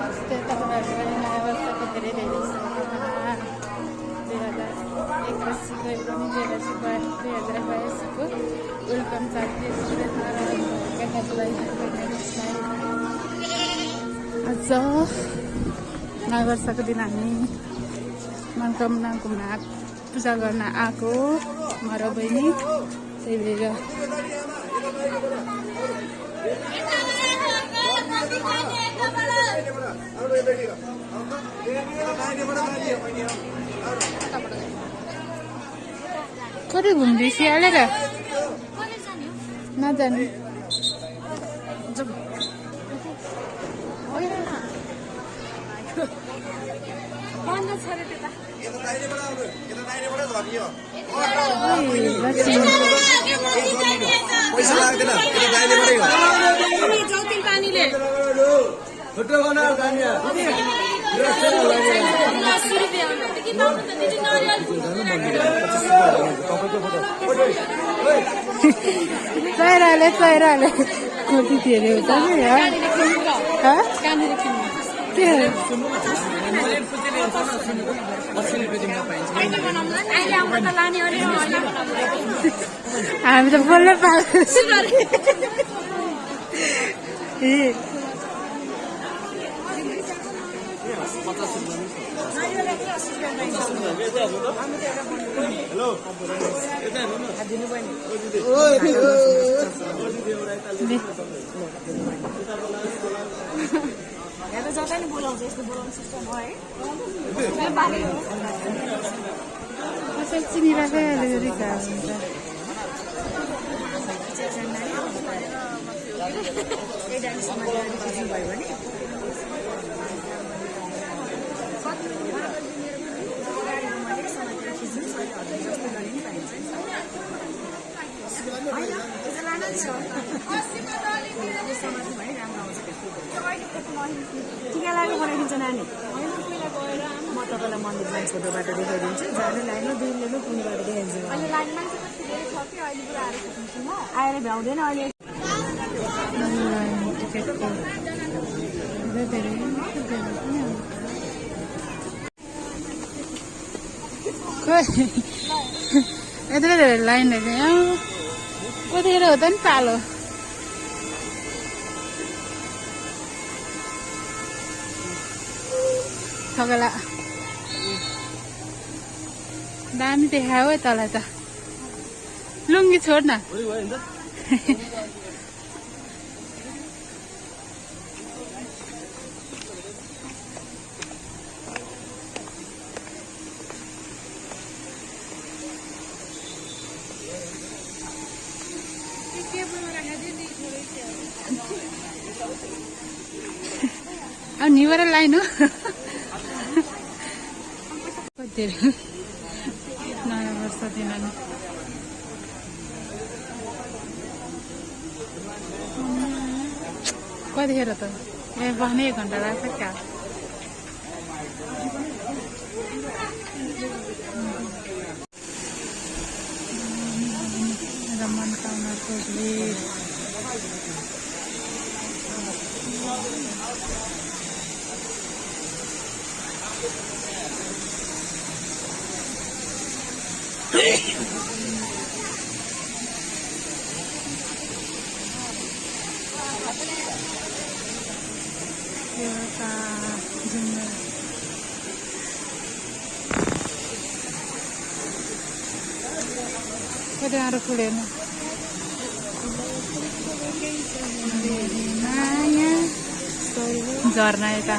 तपाईँहरूले नयाँ वर्षको धेरै धेरै शुभकामना। 2081 एकदमै 2022को वेलकम साथी आज नयाँ वर्षको दिन हामी मनोकामना घुम्न पूजा गर्न आएको म र बहिनी। त्यही भएर कति घुम्दैछ हालेर नजाने पैसा लाग्दैन पानीले छोटो बनाऊ गानिया चहिराले कति धेरै हुन्छ नि हामी त बोल्नै पाएको जता नि बोलाउँछ यस्तो बोलाउने सिस्टम हो है कसै चिनिरहेकै अलिकति गाह्रो हुन्छ भयो भने टिका लागेको बनाइदिन्छ नानी म तपाईँलाई मन्दिर लाइन छोटो बाटो देखाइदिन्छु जानु लाइनमा दुईले कुनै बाटो देखाइदिन्छु आएर भ्याउँदैन अहिले यत्रो धेरै लाइनहरू यहाँ कतिखेर हो त नि पालो थगला दामी देखायो है तँलाई त लुङ्गी छोड न अब निवर लाइन हो नयाँ वर्ष दिन कतिखेर त ए बस्ने 1 घन्टा लाग्छ क्या मनोकामनाको भिड कति गाह्रो खुलेन झर्ना यता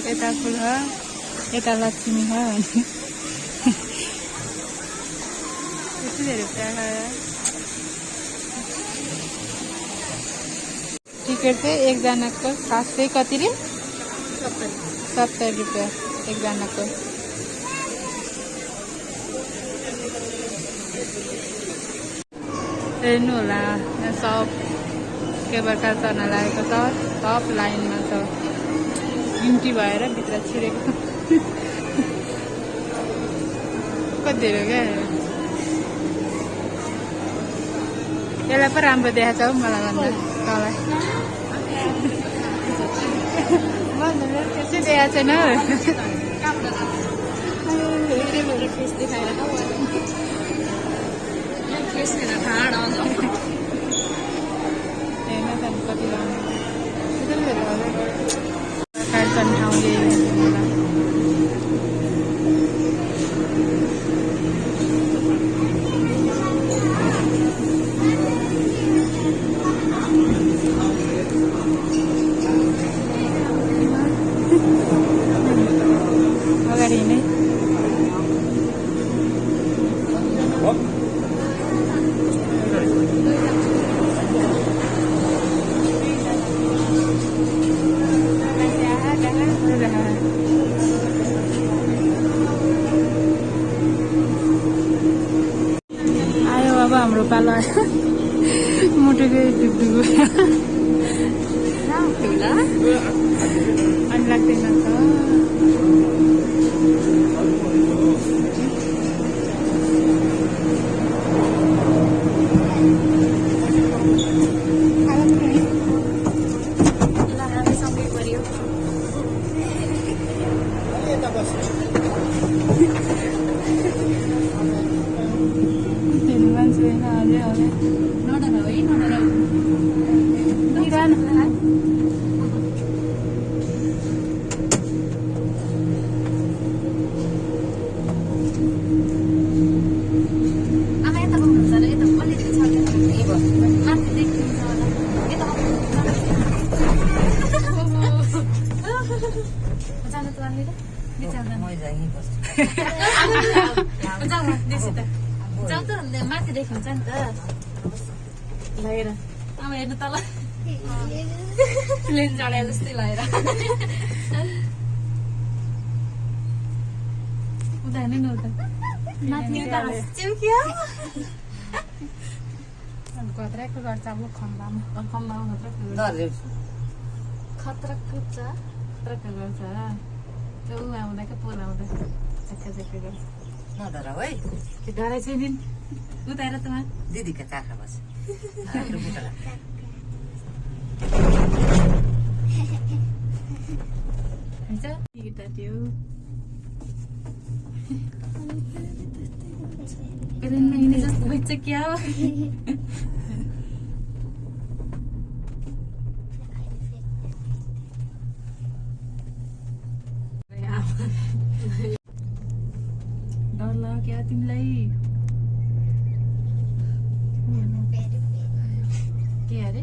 यता फुल हो यता लक्ष्मी हो भने यति धेरै प्यारा टिकट चाहिँ एकजनाको 700 कति रे 70 रुपियाँ एकजनाको हेर्नु होला सब के प्रकार चढ्न लागेको छ सब लाइनमा छ गिन्ती भएर भित्र छिरेको कति धेरै क्या यसलाई पो राम्रो देखाएको छ हौ मलाई भन्दा तँलाई त्यसै दिएको छैन फेस देखाएर फेस हेरेर ठाड आउँछ हेर्न त कति राम्रो ठाउँ अगाडि नै आयो अब हाम्रो पालो आयो मुटुकै दुख्दुको अनि लाग्दैन त माथि देखिन्छ नि त लगेर अब हेर्नु तल प्लेन चढाए जस्तै लगेर उता हेर्नु न उता खतराको गर्छ अब खम्बामा खतराको गर्छ त्यो आउँदा क्या पोल आउँदा चक्का गर्छ नडर है त्यो डराइ छैन उता हेर त दिदीका काखा बस त्यो प्लेनमा हिँड्ने जस्तो भइन्छ क्या हो डर लाग्यो क्या तिमीलाई के अरे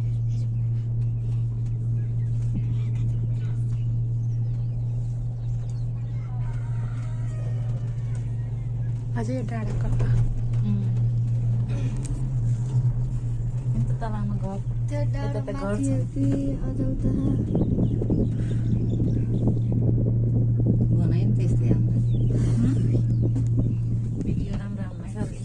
अझै डाँडा कता तलामा घर यता त घर छ बनायो नि त्यस्तै हाम्रो भिडियो राम्रो आउन खालि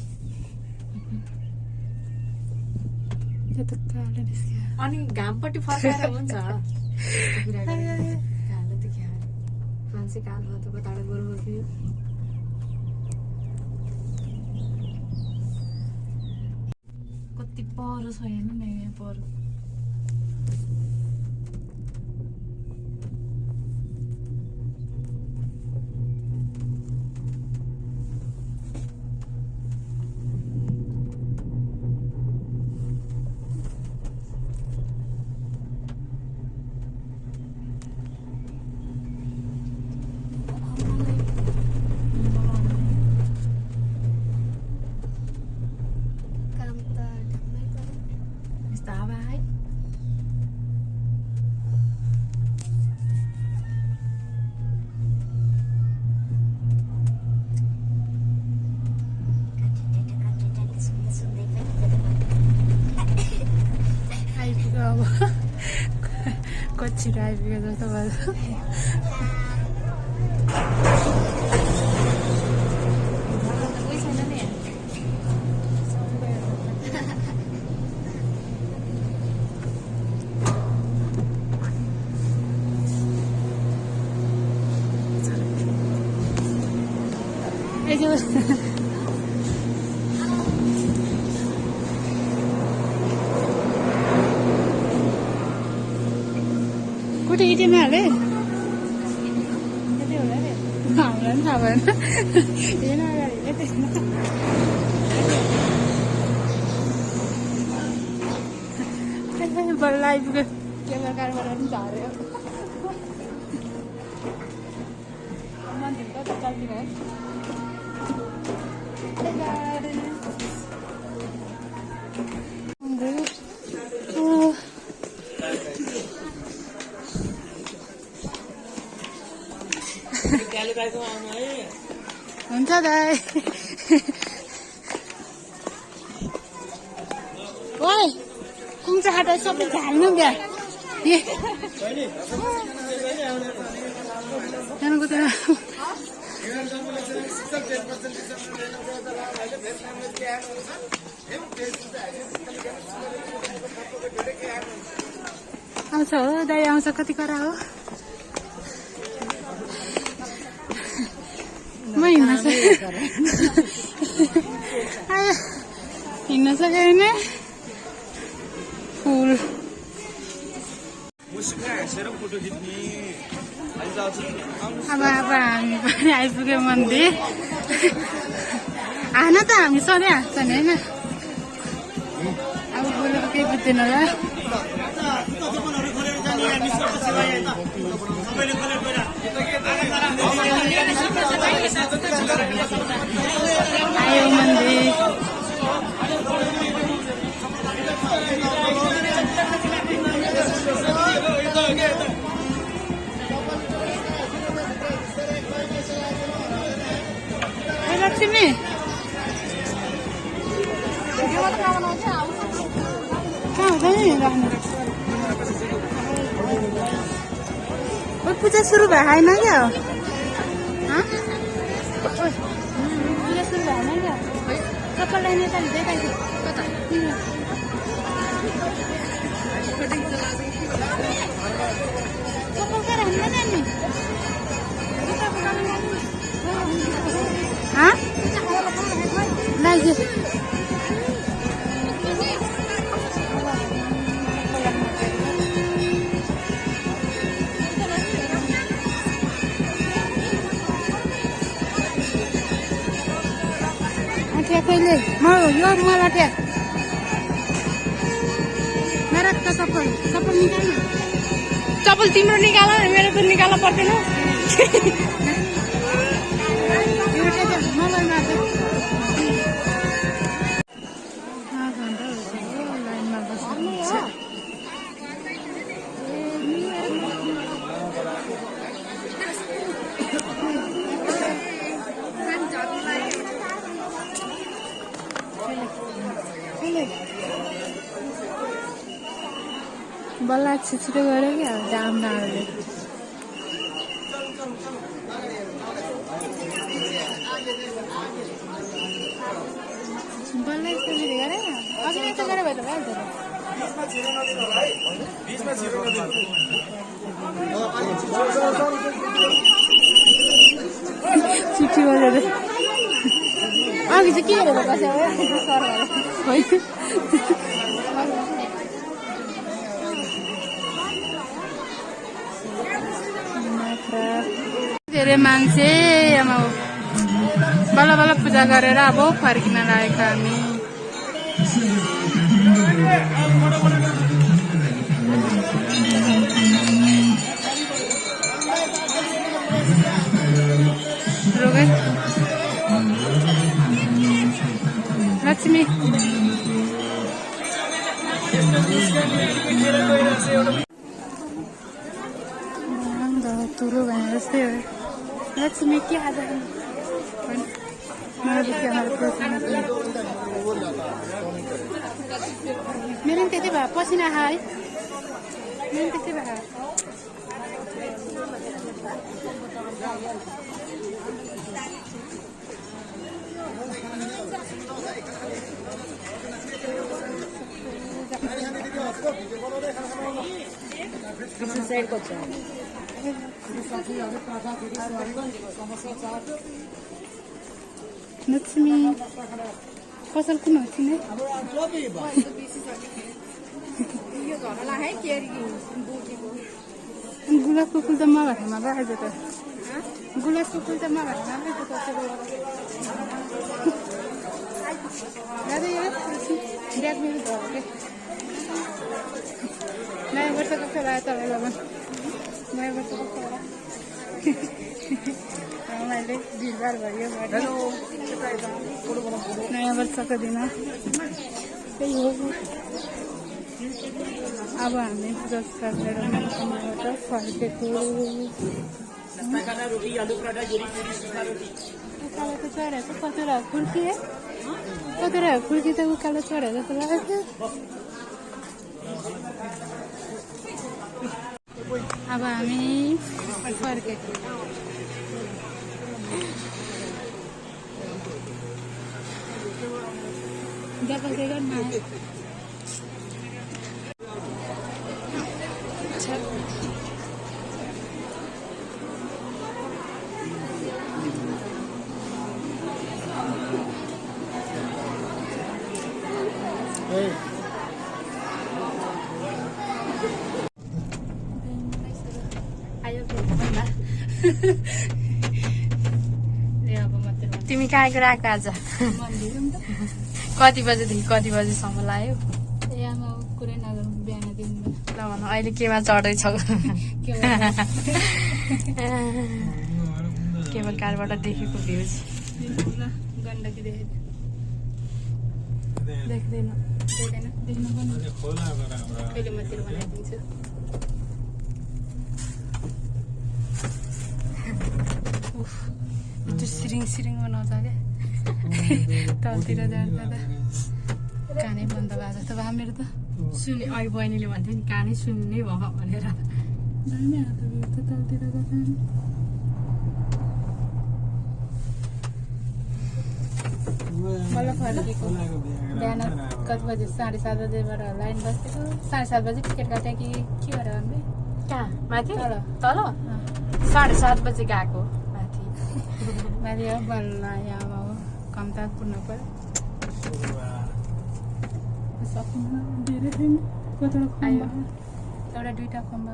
यो त कालो निस्क्यो अनि घामपट्टि फर्काएर हुन्छ कालो देखियो मान्छे कालो भयो त कताबाट गोरु बोक्यो कति पहरो छ हेर्नु न यहाँ पहरो छिटो आइपुग्यो जस्तो भयो कुठे इटिमा हाले पनि थाहा भएन हेर्न अगाडि त्यसमा बल्ल आइपुग्यो केबल कारबाट पनि झऱ्यो मन्दिर कता चल्दिनु है हुन्छ दाइ ओइ कुम्चा हाटा सबै झाल्नु क्या त्यहाँको त्यहाँ आउँछ हो दाइ आउँछ कति करा हो म हिँड्न सकेन फुल अब हामी पनि आइपुग्यो मन्दिर हान त हामी सधैँ हाँस्छ नि होइन अब बोलेको केही बुझ्दैन होला आयो मन्दिर लक्ष्मी कहाँ हुन्छ नि राख्नु पूजा सुरु भयो होइन क्या पूजा सुरु भएन क्या सबैलाई नेपाली देखाइदियो कता सबैका राम्रो नानी लाग्यो कहिले म यो मलाई ट्या मेरो त चप्पल निकाल चप्पल तिम्रो निकाल मेरो त निकाल्नु पर्दैन मलाई मात्र लाइनमा बस्नु बल्ल छिटो गऱ्यो क्या जाम नआउने बल्ल यस्तो फेरि गरे अघि यस्तो गरे भए त भइहाल्थ्यो चिठी बजेर अघि चाहिँ के हेरेर बस्यो धेरै मान्छे बल्ल बल्ल पूजा गरेर अब फर्किन लागेका हामी लक्ष्मी तुरो भने जस्तै हो लक्ष्मी के आज मेरो पनि त्यति भयो पसिना है मेरो त्यति भयो लक्ष्मी पसल कुन हो थिएन गुलाबको फुल त मलाई राखेको त गुलासको फुल त मलाई राम्रै छ ब्याग मेरो भयो के नयाँ वर्ष कस्तो लाग्यो तपाईँलाई नयाँ वर्ष कस्तो होला रमाइलो भिडभाड भयो नयाँ वर्षको दिन त्यही हो अब हामी पुरस्कार लिएर मनोकामनाबाट फर्केको उकालोको चढेको कतिवटा खुर्की कतिवटा खुर्की त उकालो चढेको त लाग्यो अब हामी फर्केको डबल गर्न तिमी कहाँ गएको आज कति बजेदेखि कति बजेसम्म लाग्यो कुरै नगरौँ बिहान दिन ल भन अहिले केमा चढ्दैछ केबल कारबाट देखेको भ्युज गण्डकी देख्दैन देख्नु कहिले मतिर बनाइदिन्छु त्यो सिरिङ सिरिङ बनाउँछ क्या तलतिर जाँदा कानै बन्द भएको जस्तो भयो मेरो त सुने अहिले बहिनीले भन्थ्यो नि कानै सुन्ने भयो भनेर तलतिर मलाई फर्केको बिहान कति बजी 7:30 बजेबाट लाइन बसेको 7:30 बजी टिकट काट्यो कि के गरेर हामीले कहाँ माथि तल 7:30 बजे गएको माथि हो बन्द यहाँ अब कम्ता पुग्नु पर्यो सक्नु धेरै छैन कतिवटा खम्बा एउटा दुईवटा खम्बा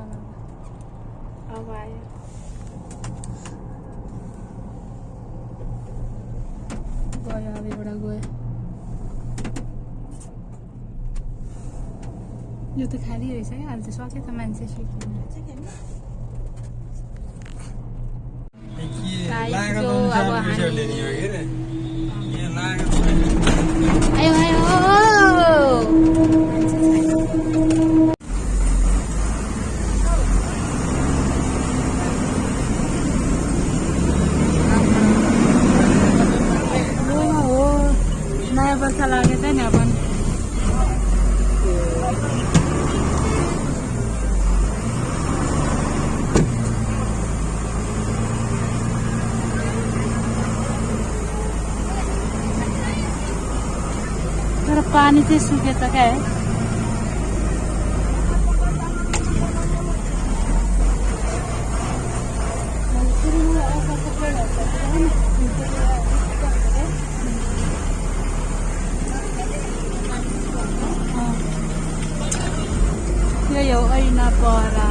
अब आयो गयो अब एउटा गयो यो त खाली रहेछ है अहिले त सक्यो त मान्छे आयो आयो नयाँ वर्ष लागेको नि अब तर पानी चाहिँ सुके त क्या है यही हो ऐना परा